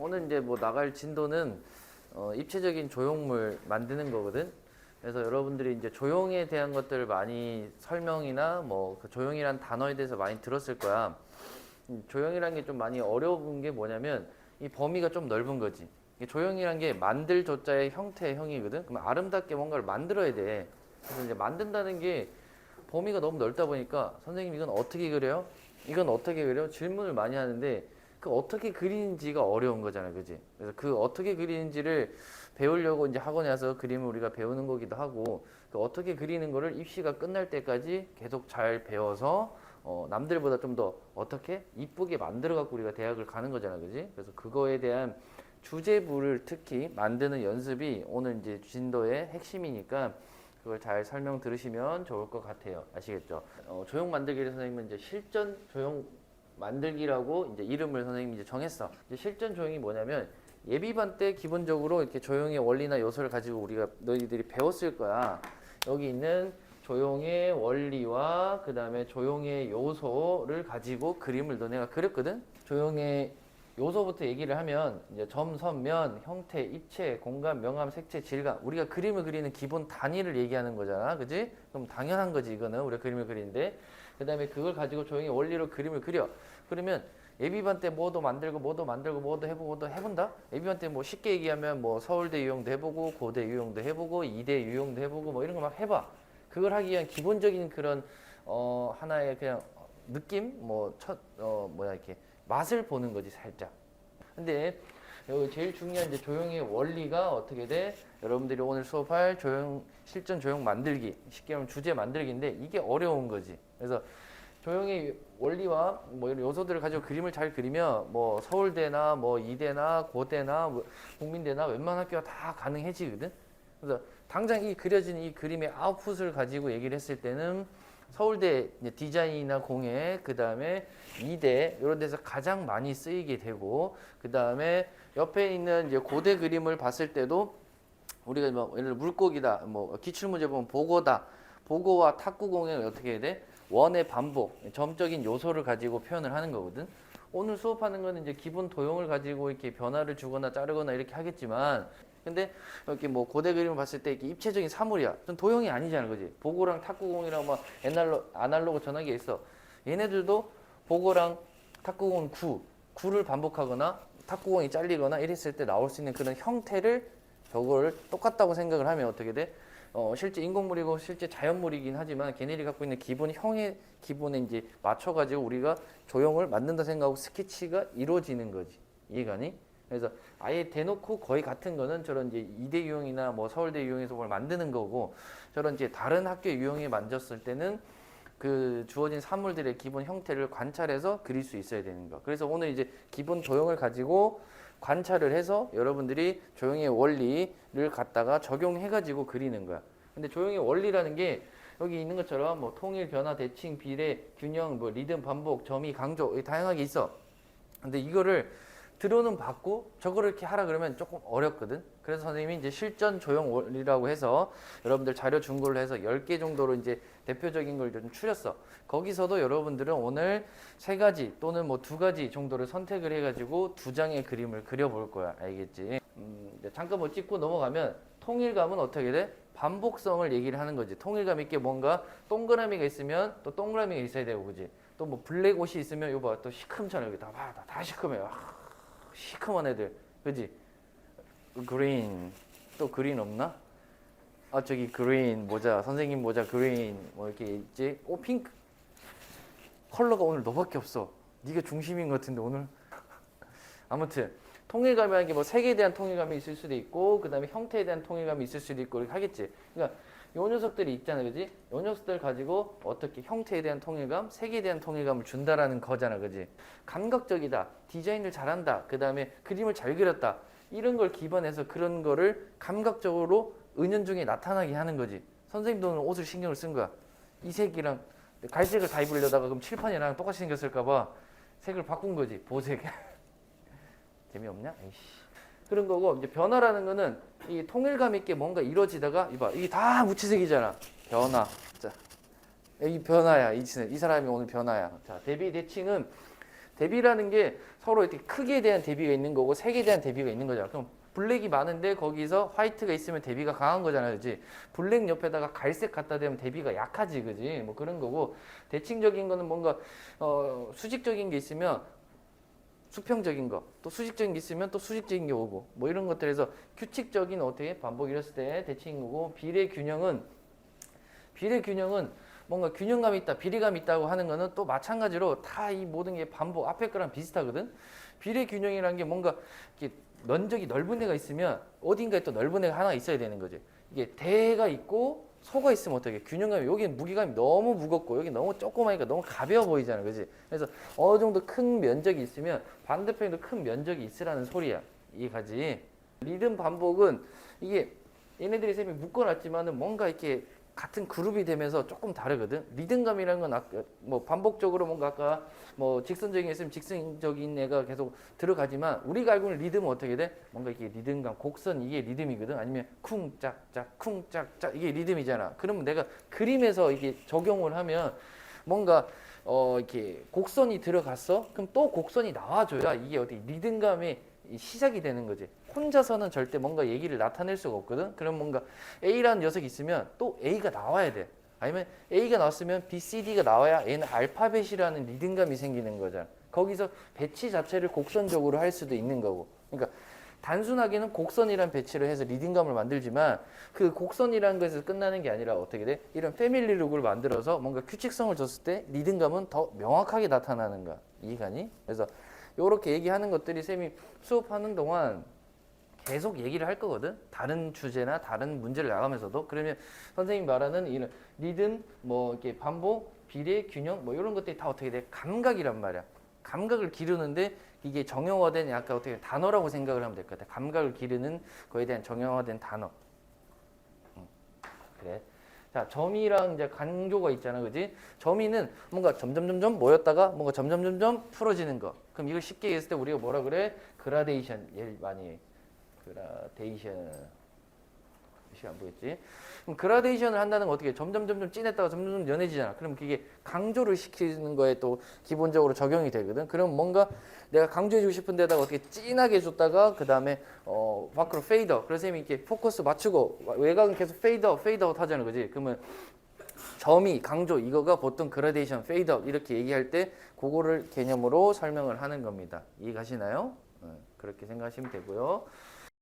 오늘 이제 뭐 나갈 진도는 입체적인 조형물 만드는 거거든. 그래서 여러분들이 이제 조형에 대한 것들을 많이 설명이나 뭐 그 조형이란 단어에 대해서 많이 들었을 거야. 조형이란 게 좀 많이 어려운 게 뭐냐면 이 범위가 좀 넓은 거지. 이 조형이란 게 만들 조자의 형태의 형이거든. 그럼 아름답게 뭔가를 만들어야 돼. 그래서 이제 만든다는 게 범위가 너무 넓다 보니까 선생님 이건 어떻게 그려요? 이건 어떻게 그려요? 질문을 많이 하는데 그 어떻게 그리는지가 어려운 거잖아, 그지? 그래서 그 어떻게 그리는지를 배우려고 이제 학원에 와서 그림을 우리가 배우는 거기도 하고 그 어떻게 그리는 거를 입시가 끝날 때까지 계속 잘 배워서 남들보다 좀 더 어떻게 이쁘게 만들어 갖고 우리가 대학을 가는 거잖아, 그지? 그래서 그거에 대한 주제부를 특히 만드는 연습이 오늘 이제 진도의 핵심이니까 그걸 잘 설명 들으시면 좋을 것 같아요. 아시겠죠? 조형 만들기를 선생님은 이제 실전 조형 만들기라고 이제 이름을 선생님이 이제 정했어. 이제 실전 조형이 뭐냐면 예비반 때 기본적으로 이렇게 조형의 원리나 요소를 가지고 우리가 너희들이 배웠을 거야. 여기 있는 조형의 원리와 그 다음에 조형의 요소를 가지고 그림을 너네가 그렸거든. 조형의 요소부터 얘기를 하면 이제 점, 선, 면, 형태, 입체, 공간, 명암, 색채, 질감. 우리가 그림을 그리는 기본 단위를 얘기하는 거잖아, 그지? 그럼 당연한 거지 이거는 우리가 그림을 그리는데. 그 다음에 그걸 가지고 조형의 원리로 그림을 그려. 그러면 예비반 때 뭐도 만들고 뭐도 만들고 뭐도 해보고 뭐도 해본다? 예비반 때 뭐 쉽게 얘기하면 뭐 서울대 유형도 해보고 고대 유형도 해보고 이대 유형도 해보고 뭐 이런 거 막 해봐. 그걸 하기 위한 기본적인 그런 하나의 그냥 느낌? 뭐야 이렇게 맛을 보는 거지 살짝. 근데 여기 제일 중요한 이제 조형의 원리가 어떻게 돼? 여러분들이 오늘 수업할 조형 실전 조형 만들기, 쉽게 말하면 주제 만들기인데 이게 어려운 거지. 그래서 조형의 원리와 뭐 이런 요소들을 가지고 그림을 잘 그리면 뭐 서울대나 뭐 이대나 고대나 뭐 국민대나 웬만한 학교가 다 가능해지거든. 그래서 당장 이 그려진 이 그림의 아웃풋을 가지고 얘기를 했을 때는 서울대 디자인이나 공예, 그 다음에 이대 이런 데서 가장 많이 쓰이게 되고, 그 다음에 옆에 있는 이제 고대 그림을 봤을 때도 우리가 뭐 예를 들어 물고기다, 뭐 기출 문제 보면 보고다, 보고와 탁구 공예는 어떻게 해야 돼? 원의 반복, 점적인 요소를 가지고 표현을 하는 거거든. 오늘 수업하는 거는 이제 기본 도형을 가지고 이렇게 변화를 주거나 자르거나 이렇게 하겠지만, 근데 이렇게 뭐 고대 그림을 봤을 때 이렇게 입체적인 사물이야. 전 도형이 아니잖아, 그지? 보고랑 탁구공이랑 막 옛날로 아날로그 전화기에 있어. 얘네들도 보고랑 탁구공은 구를 반복하거나 탁구공이 잘리거나 이랬을 때 나올 수 있는 그런 형태를 저걸 똑같다고 생각을 하면 어떻게 돼? 실제 인공물이고 실제 자연물이긴 하지만 걔네들이 갖고 있는 기본 형의 기본에 이제 맞춰가지고 우리가 조형을 만든다 생각하고 스케치가 이루어지는 거지. 이해가니? 그래서 아예 대놓고 거의 같은 거는 저런 이제 이대 유형이나 뭐 서울대 유형에서 뭘 만드는 거고, 저런 이제 다른 학교 유형에 만졌을 때는 그 주어진 사물들의 기본 형태를 관찰해서 그릴 수 있어야 되는 거. 그래서 오늘 이제 기본 조형을 가지고 관찰을 해서 여러분들이 조형의 원리를 갖다가 적용해가지고 그리는 거야. 근데 조형의 원리라는 게 여기 있는 것처럼 뭐 통일, 변화, 대칭, 비례, 균형, 뭐 리듬, 반복, 점의, 강조 다양하게 있어. 근데 이거를 들어는 봤고 저거를 이렇게 하라 그러면 조금 어렵거든. 그래서 선생님이 이제 실전 조형 원리라고 해서 여러분들 자료 준걸로 해서 10개 정도로 이제 대표적인 걸 좀 추렸어. 거기서도 여러분들은 오늘 3가지 또는 뭐 2가지 정도를 선택을 해가지고 2장의 그림을 그려볼 거야. 알겠지? 잠깐 뭐 찍고 넘어가면 통일감은 어떻게 돼? 반복성을 얘기를 하는 거지. 통일감 있게 뭔가 동그라미가 있으면 또 동그라미가 있어야 되고, 그지? 또 뭐 블랙 옷이 있으면 이거 봐, 또 시큼잖아. 여기 다 시큼해요. 시커먼 애들, 그지? 그린, 또 그린 없나? 아 저기 그린 모자, 선생님 모자 그린 뭐 이렇게 있지? 핑크 컬러가 오늘 너밖에 없어. 네가 중심인 것 같은데 오늘. 아무튼 통일감이라는 게 뭐 색에 대한 통일감이 있을 수도 있고, 그 다음에 형태에 대한 통일감이 있을 수도 있고 이렇게 하겠지. 그러니까 요 녀석들이 있잖아, 그지? 요 녀석들 가지고 어떻게 형태에 대한 통일감, 색에 대한 통일감을 준다라는 거잖아, 그지? 감각적이다, 디자인을 잘한다, 그 다음에 그림을 잘 그렸다, 이런 걸 기반해서 그런 거를 감각적으로 은연중에 나타나게 하는 거지. 선생님도 오늘 옷을 신경을 쓴 거야. 이 색이랑 갈색을 다 입으려다가 그럼 칠판이랑 똑같이 생겼을까봐 색을 바꾼 거지, 보색. 재미없냐? 에이씨. 그런 거고, 이제 변화라는 거는 이 통일감 있게 뭔가 이루어지다가 이봐, 이게 다 무채색이잖아. 변화. 자, 이 변화야. 이 사람이 오늘 변화야. 자, 대비 대칭은 대비라는 게 서로 이렇게 크기에 대한 대비가 있는 거고 색에 대한 대비가 있는 거잖아. 그럼 블랙이 많은데 거기서 화이트가 있으면 대비가 강한 거잖아, 그지? 블랙 옆에다가 갈색 갖다 대면 대비가 약하지, 그지? 뭐 그런 거고 대칭적인 거는 뭔가 수직적인 게 있으면 수평적인 거, 또 수직적인 게 있으면 또 수직적인 게 오고 뭐 이런 것들에서 규칙적인 어떻게 반복 이랬을 때 대칭인 거고 비례 균형은 뭔가 균형감이 있다, 비례감이 있다고 하는 거는 또 마찬가지로 다 이 모든 게 반복 앞에 거랑 비슷하거든. 비례균형이라는 게 뭔가 이렇게 면적이 넓은 애가 있으면 어딘가에 또 넓은 애가 하나 있어야 되는 거지. 이게 대가 있고 소가 있으면 어떻게 균형감이 여기 무게감이 너무 무겁고 여기 너무 조그마니까 너무 가벼워 보이잖아, 그지? 그래서 어느 정도 큰 면적이 있으면 반대편에도 큰 면적이 있으라는 소리야. 이해가지? 리듬 반복은 이게 얘네들이 셈이 묶어놨지만은 뭔가 이렇게 같은 그룹이 되면서 조금 다르거든. 리듬감이라는 건 아까 뭐 반복적으로 뭔가 아까 뭐 직선적인 게 있으면 직선적인 애가 계속 들어가지만 우리가 알고 있는 리듬은 어떻게 돼? 뭔가 이게 리듬감, 곡선 이게 리듬이거든. 아니면 쿵짝짝 쿵짝짝 이게 리듬이잖아. 그러면 내가 그림에서 이게 적용을 하면 뭔가 이렇게 곡선이 들어갔어? 그럼 또 곡선이 나와줘야 이게 어디 리듬감의 시작이 되는 거지. 혼자서는 절대 뭔가 얘기를 나타낼 수가 없거든. 그럼 뭔가 A라는 녀석이 있으면 또 A가 나와야 돼. 아니면 A가 나왔으면 B, C, D가 나와야 얘는 알파벳이라는 리듬감이 생기는 거잖아. 거기서 배치 자체를 곡선적으로 할 수도 있는 거고. 그러니까 단순하게는 곡선이란 배치를 해서 리듬감을 만들지만 그 곡선이라는 것에서 끝나는 게 아니라 어떻게 돼? 이런 패밀리 룩을 만들어서 뭔가 규칙성을 줬을 때 리듬감은 더 명확하게 나타나는 거야. 이해가니? 그래서 요렇게 얘기하는 것들이 쌤이 수업하는 동안 계속 얘기를 할 거거든. 다른 주제나 다른 문제를 나가면서도. 그러면 선생님이 말하는 이런 리듬, 뭐 이렇게 반복, 비례, 균형, 뭐 이런 것들이 다 어떻게 돼? 감각이란 말이야. 감각을 기르는데 이게 정형화된 약간 어떻게 단어라고 생각을 하면 될 것 같아. 감각을 기르는 거에 대한 정형화된 단어. 그래. 자, 점이랑 이제 강조가 있잖아, 그지? 점이는 뭔가 점점점점 모였다가 뭔가 점점점점 풀어지는 거. 그럼 이걸 쉽게 얘기했을 때 우리가 뭐라 그래? 그라데이션. 얘를 많이 해. 그라데이션. 시간 보겠지? 그럼 그라데이션을 한다는 건 어떻게 해? 점점점점 진했다가 점점점 연해지잖아. 그럼 그게 강조를 시키는 거에 또 기본적으로 적용이 되거든. 그럼 뭔가 내가 강조해주고 싶은 데다가 어떻게 진하게 줬다가 그 다음에 밖으로 페이더. 그래서 쌤이 이렇게 포커스 맞추고 외곽은 계속 페이드아웃 하잖아, 그지? 그러면 점이 강조 이거가 보통 그라데이션, 페이드아웃 이렇게 얘기할 때 그거를 개념으로 설명을 하는 겁니다. 이해가시나요? 그렇게 생각하시면 되고요.